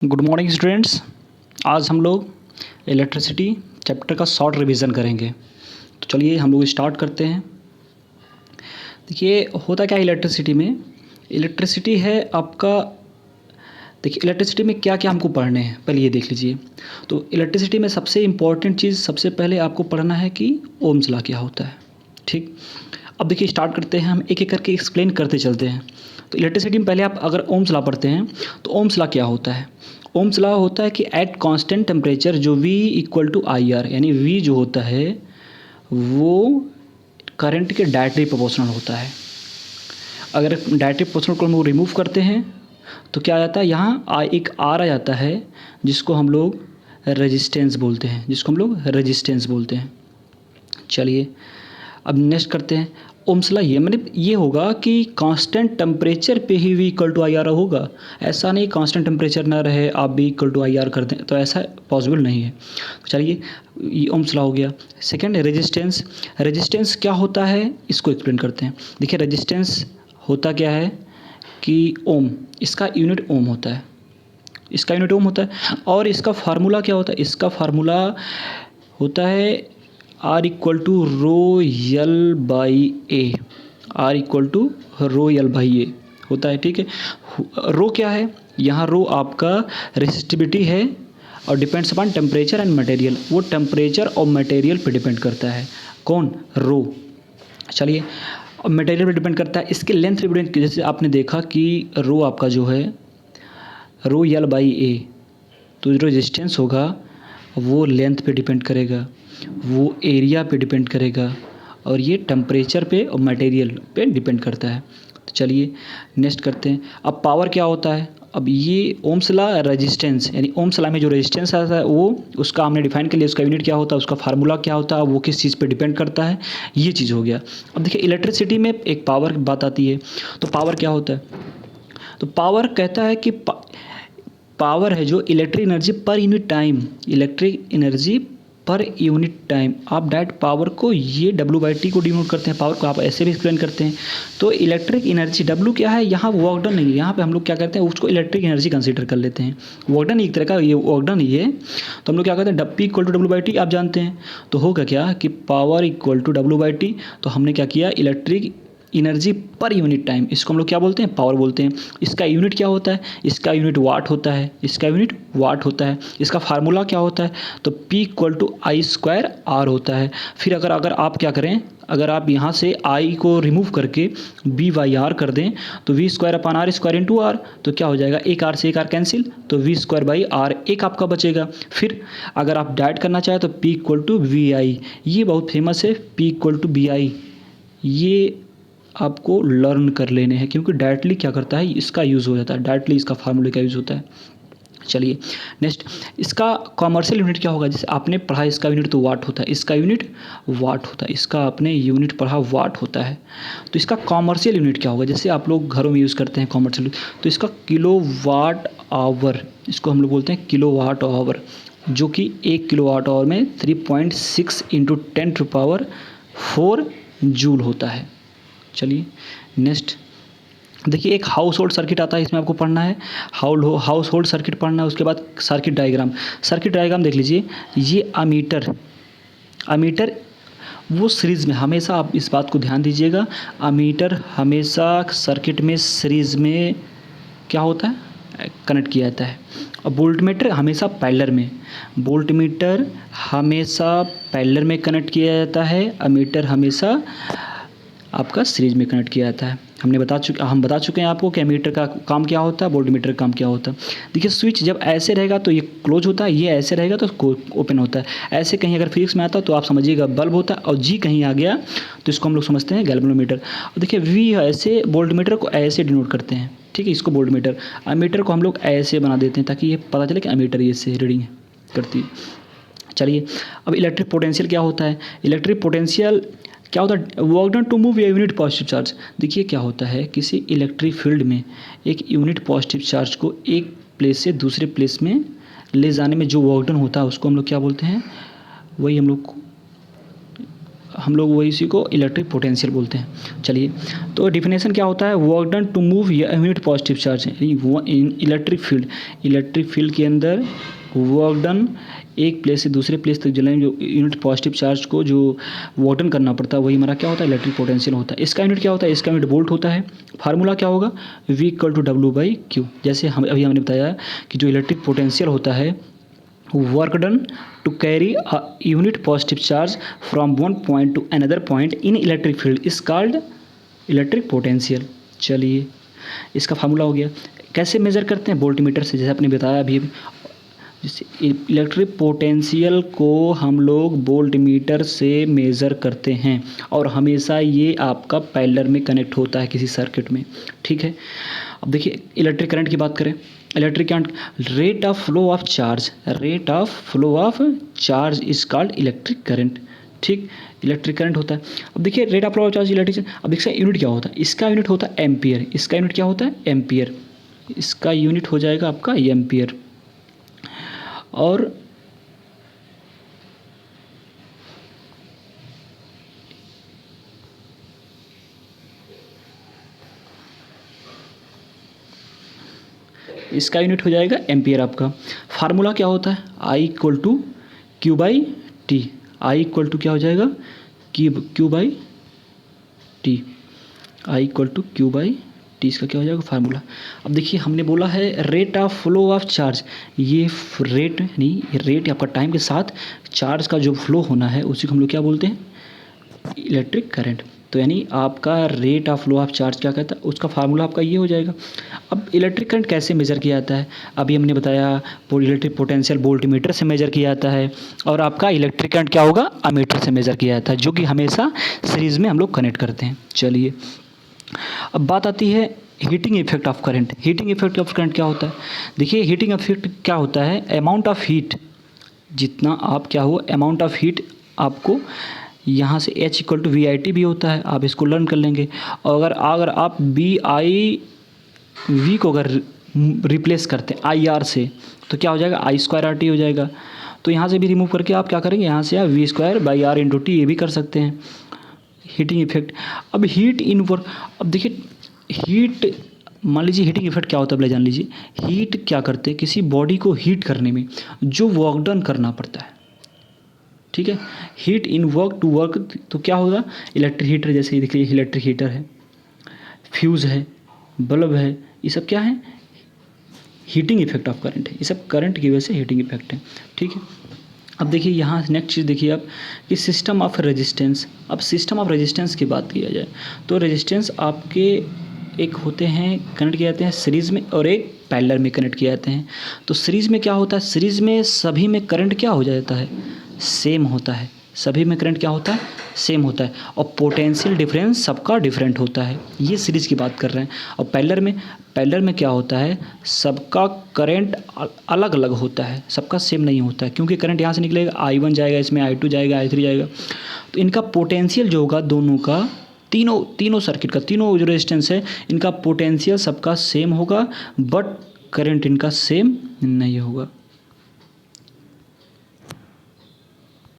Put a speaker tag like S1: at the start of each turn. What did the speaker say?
S1: Good morning students. आज हम लोग इलेक्ट्रिसिटी चैप्टर का शॉर्ट रिवीजन करेंगे। तो चलिए हम लोग स्टार्ट करते हैं। देखिए होता क्या है इलेक्ट्रिसिटी में, इलेक्ट्रिसिटी है आपका। देखिए इलेक्ट्रिसिटी में क्या क्या हमको पढ़ने हैं पहले ये देख लीजिए। तो इलेक्ट्रिसिटी में सबसे इम्पॉर्टेंट चीज़ सबसे पहले आपको पढ़ना है कि ओम्स लॉ क्या होता है। ठीक, अब देखिए स्टार्ट करते हैं, हम एक एक करके एक्सप्लेन करते चलते हैं। तो इलेक्ट्रिसिटी में पहले आप अगर ओम्स लॉ पढ़ते हैं तो ओम्स लॉ क्या होता है। ओम्स लॉ होता है कि एट कांस्टेंट टेम्परेचर जो V equal to I R, यानी V जो होता है वो करंट के डायरेक्टली प्रोपोर्शनल होता है। अगर डायरेक्टली प्रोपोर्शनल को हम लोग रिमूव करते हैं तो क्या आ जाता है, यहाँ एक आर आ जाता है जिसको हम लोग रेजिस्टेंस बोलते हैं, चलिए अब नेक्स्ट करते हैं। ओम्स लॉ ये मतलब ये होगा कि कांस्टेंट टेम्परेचर पे ही V equal to I R होगा। ऐसा नहीं कांस्टेंट टेम्परेचर ना रहे आप V equal to I R कर दें, तो ऐसा पॉसिबल नहीं है। चलिए ये ओम्स लॉ हो गया। सेकंड रेजिस्टेंस क्या होता है इसको एक्सप्लेन करते हैं। देखिए रेजिस्टेंस होता क्या है कि ओम, इसका यूनिट ओम होता है, और इसका फार्मूला क्या होता है, इसका फार्मूला होता है R equal to rho L by A, होता है। ठीक है, रो क्या है, यहाँ रो आपका रेसिस्टिविटी है और depends upon temperature and material. वो टेम्परेचर और मटेरियल पे डिपेंड करता है, कौन, रो। चलिए अब मटेरियल पे डिपेंड करता है, इसके लेंथ पे डिपेंड, जैसे आपने देखा कि रो आपका जो है रो यल बाई ए, तो जो रेजिस्टेंस होगा वो लेंथ पे डिपेंड करेगा, वो एरिया पे डिपेंड करेगा, और ये टेम्परेचर पे और मटेरियल पे डिपेंड करता है। तो चलिए नेक्स्ट करते हैं। अब पावर क्या होता है, अब ये ओम्स लॉ रेजिस्टेंस, यानी ओम्स लॉ में जो रेजिस्टेंस आता है वो उसका हमने डिफाइन कर लिया, उसका यूनिट क्या होता है, उसका फार्मूला क्या होता है, वो किस चीज़ पे डिपेंड करता है, ये चीज़ हो गया। अब देखिए इलेक्ट्रिसिटी में एक पावर की बात आती है। तो पावर क्या होता है, तो पावर कहता है कि पावर है जो electric energy per unit time. आप डायरेक्ट पावर को ये W/T को डिनोट करते हैं, पावर को आप ऐसे भी एक्सप्लेन करते हैं। तो इलेक्ट्रिक एनर्जी W क्या है, यहाँ वर्क डन नहीं है, यहाँ पे हम लोग क्या करते हैं उसको इलेक्ट्रिक एनर्जी कंसीडर कर लेते हैं। वर्क डन एक तरह का ये वर्क डन ही है, तो हम लोग क्या करते हैं P इक्वल टू W/T आप जानते हैं। तो होगा क्या कि पावर इक्वल टू W/T, तो हमने क्या किया electric energy per unit time, इसको हम लोग क्या बोलते हैं, पावर बोलते हैं। इसका यूनिट क्या होता है, इसका यूनिट वाट होता है, इसका फार्मूला क्या होता है, तो P equal to I square R होता है। फिर अगर आप क्या करें, अगर आप यहाँ से I को रिमूव करके B/R कर दें तो V square upon R square into R, तो क्या हो जाएगा, एक R से एक R कैंसिल, तो V स्क्वायर बाई R एक आपका बचेगा। फिर अगर आप डायरेक्ट करना चाहें तो P इक्वल टू VI, ये बहुत फेमस है, P इक्वल टू BI, ये आपको लर्न कर लेने हैं, क्योंकि डायरेक्टली क्या करता है इसका यूज़ हो जाता है, डायरेक्टली इसका फार्मूले का यूज़ होता है। चलिए नेक्स्ट, इसका कॉमर्शियल यूनिट क्या होगा, जैसे आपने पढ़ा इसका यूनिट तो वाट होता है, इसका यूनिट वाट होता है, इसका आपने यूनिट पढ़ा वाट होता है। तो इसका कॉमर्शियल यूनिट क्या होगा, जैसे आप लोग घरों में यूज़ करते हैं कॉमर्शियल, तो इसका किलो वाट आवर, इसको हम लोग बोलते हैं किलो वाट आवर, जो कि 1 किलो वाट आवर में 3.6 इंटू 10⁴ जूल होता है। चलिए नेक्स्ट देखिए, एक हाउस होल्ड सर्किट आता है, इसमें आपको पढ़ना है हाउस होल्ड सर्किट पढ़ना है। उसके बाद सर्किट डायग्राम देख लीजिए। ये अमीटर वो सीरीज़ में, हमेशा आप इस बात को ध्यान दीजिएगा, अमीटर हमेशा सर्किट में सीरीज़ में क्या होता है, कनेक्ट किया जाता है। और वोल्टमीटर हमेशा पैरेलल में कनेक्ट किया जाता है, अमीटर हमेशा आपका सीरीज में कनेक्ट किया जाता है। हम बता चुके हैं आपको कि एमीटर का काम क्या होता है, वोल्टमीटर का काम क्या होता है। देखिए स्विच जब ऐसे रहेगा तो ये क्लोज होता है, ये ऐसे रहेगा तो ओपन होता है। ऐसे कहीं अगर फिजिक्स में आता है तो आप समझिएगा बल्ब होता है, और जी कहीं आ गया तो इसको हम लोग समझते हैं गैल्वेनोमीटर। और देखिए वी ऐसे वोल्टमीटर को ऐसे डिनोट करते हैं, ठीक है, इसको वोल्टमीटर। अमीटर को हम लोग ऐसे बना देते हैं ताकि ये पता चले कि अमीटर ये से रीडिंग करती है। चलिए अब इलेक्ट्रिक पोटेंशियल क्या होता है, इलेक्ट्रिक पोटेंशियल क्या होता है, work done to move a unit positive charge. देखिए क्या होता है, किसी इलेक्ट्रिक फील्ड में एक यूनिट पॉजिटिव चार्ज को एक प्लेस से दूसरे प्लेस में ले जाने में जो वर्क डन होता है उसको हम लोग क्या बोलते हैं, वही हम लोग हम लोग वही इसी को इलेक्ट्रिक पोटेंशियल बोलते हैं। चलिए, तो डिफिनेशन क्या होता है, work done to move unit positive charge electric field के अंदर वर्क डन एक प्लेस से दूसरे प्लेस तक जलाएं जो यूनिट पॉजिटिव चार्ज को जो वर्क डन करना पड़ता है वही हमारा क्या होता है, इलेक्ट्रिक पोटेंशियल होता है। इसका यूनिट क्या होता है, इसका यूनिट वोल्ट होता है। फार्मूला क्या होगा, V इक्वल टू W/Q। जैसे अभी हमने बताया कि जो इलेक्ट्रिक पोटेंशियल होता है work done to carry a unit positive charge from one point to another point in electric field is called electric potential. चलिए, इसका फार्मूला हो गया। कैसे मेज़र करते हैं, वोल्टमीटर से, जैसे आपने बताया अभी। जैसे इलेक्ट्रिक पोटेंशियल को हम लोग वोल्टमीटर से मेज़र करते हैं और हमेशा ये आपका पैरेलल में कनेक्ट होता है किसी सर्किट में, ठीक है। अब देखिए इलेक्ट्रिक करंट की बात करें, electric current rate of flow of charge is called electric current, ठीक, इलेक्ट्रिक करंट होता है। अब देखिए rate of flow of charge electric, अब इसका यूनिट क्या होता है, इसका यूनिट होता है एम्पियर। इसका यूनिट क्या होता है, एम्पियर। इसका यूनिट हो जाएगा आपका एम्पियर। और इसका यूनिट हो जाएगा एम्पियर आपका। फार्मूला क्या होता है, I equal to Q/T। I equal to क्या हो जाएगा, Q/T। I equal to Q/T, इसका क्या हो जाएगा फार्मूला। अब देखिए हमने बोला है rate of flow of charge, ये रेट नहीं, ये रेट आपका टाइम के साथ चार्ज का जो फ्लो होना है उसी को हम लोग क्या बोलते हैं, इलेक्ट्रिक करंट। तो यानी आपका rate of flow of charge क्या कहता है, उसका फार्मूला आपका ये हो जाएगा। अब इलेक्ट्रिक करंट कैसे मेज़र किया जाता है, अभी हमने बताया इलेक्ट्रिक पोटेंशियल वोल्टमीटर से मेज़र किया जाता है और आपका इलेक्ट्रिक करंट क्या होगा, अमीटर से मेज़र किया जाता है, जो कि हमेशा सीरीज़ में हम लोग कनेक्ट करते हैं। चलिए, अब बात आती है heating effect of current. Heating effect of current क्या होता है, देखिए हीटिंग इफेक्ट क्या होता है, अमाउंट ऑफ हीट, जितना आप क्या हो अमाउंट ऑफ हीट आपको यहाँ से H इक्वल टू VIT भी होता है, आप इसको लर्न कर लेंगे। और अगर आप BIV को अगर रिप्लेस करते हैं IR से तो क्या हो जाएगा, I²RT हो जाएगा। तो यहाँ से भी रिमूव करके आप क्या करेंगे, यहाँ से आप V²/R × T ये भी कर सकते हैं, हीटिंग इफेक्ट। अब हीट इन वर्क, अब देखिए हीट, मान लीजिए हीटिंग इफेक्ट क्या होता है पहले जान लीजिए। हीट क्या करते हैं, किसी बॉडी को हीट करने में जो वर्क डन करना पड़ता है, ठीक है, heat in work to work, तो क्या होगा, इलेक्ट्रिक हीटर, जैसे देखिए इलेक्ट्रिक हीटर है, फ्यूज़ है, बल्ब है, ये सब क्या है, हीटिंग इफेक्ट ऑफ करंट है। ये सब करंट की वजह से हीटिंग इफेक्ट है, ठीक है। अब देखिए यहाँ नेक्स्ट चीज़ देखिए आप कि सिस्टम ऑफ रेजिस्टेंस। अब सिस्टम ऑफ रेजिस्टेंस की बात किया जाए तो रेजिस्टेंस आपके एक होते हैं कनेक्ट किए जाते हैं सीरीज़ में और एक पैरेलल में कनेक्ट किए जाते हैं। तो सीरीज़ में क्या होता है, सीरीज़ में सभी में करंट क्या हो जाता है, सेम होता है, सभी में करंट क्या होता है, सेम होता है। और पोटेंशियल डिफरेंस सबका डिफरेंट होता है, ये सीरीज़ की बात कर रहे हैं। और पैरेलल में क्या होता है, सबका करंट अलग अलग होता है, सबका सेम नहीं होता है, क्योंकि करंट यहाँ से निकलेगा I1 जाएगा, इसमें I2 जाएगा, I3 जाएगा। तो इनका पोटेंशियल जो होगा दोनों का, तीनों सर्किट का, तीनों जो रेजिस्टेंस है इनका पोटेंशियल सबका सेम होगा, बट करंट इनका सेम नहीं होगा।